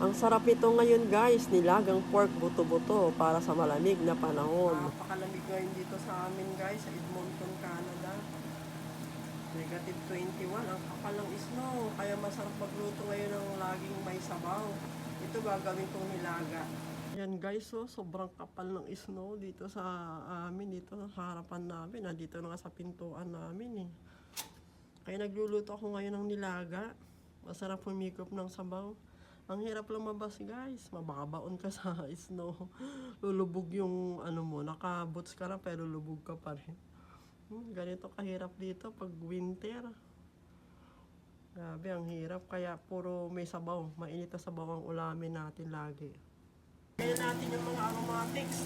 Ang sarap nito ngayon guys, nilagang pork buto-buto para sa malamig na panahon. Napakalamig ngayon dito sa amin guys, sa Edmonton, Canada. Negative 21, ang kapal ng snow. Kaya masarap magluto ngayon ng laging may sabaw. Ito gagawin kong nilaga. Yan guys, oh, sobrang kapal ng snow dito sa amin, dito sa harapan namin. Dito na sa pintuan namin eh. Kaya nagluluto ako ngayon ng nilaga. Masarap humigop ng sabaw. Ang hirap lumabas guys, mababaon ka sa snow. Lulubog yung ano mo, naka-boots ka lang pero lulubog ka pa rin. Ganito kahirap dito pag winter. Grabe, ang hirap. Kaya puro may sabaw. Mainit na sabaw ang ulamin natin lagi. Kaya natin yung mga aromatics.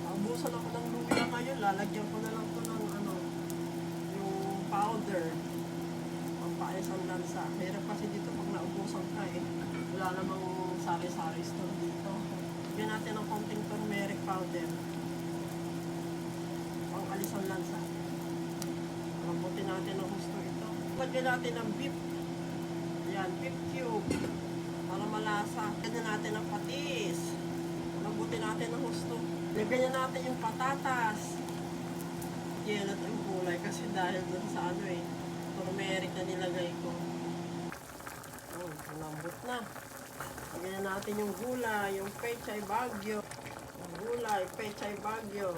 Abusan ako ng luya ngayon. Lalagyan ko na lang to ng ano, yung powder. Pampaayos ang lansa. Hirap kasi dito pag naubusan ka eh. Wala namang sari-sari store dito. Bigyan natin ng konting turmeric powder. Pang-alis ang lansa. Lambutin natin ang gusto ito. Lagyan natin ng beef. Ayan, beef cube. Para malasa. Lagyan natin ng patis. Lambutin natin ang gusto. Lagyan natin yung patatas. Yenot ang kulay kasi dahil dun sa ano eh. Turmeric na nilagay ko. Oh, lambot na. Lagyan natin yung gulay, yung pechay bagyo. Yung gulay, pechay bagyo.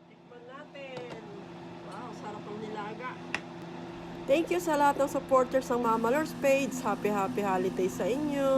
Tikman natin. Wow, sarap ng nilaga. Thank you sa lahat ng supporters ng Mama Lor's page. Happy holidays sa inyo.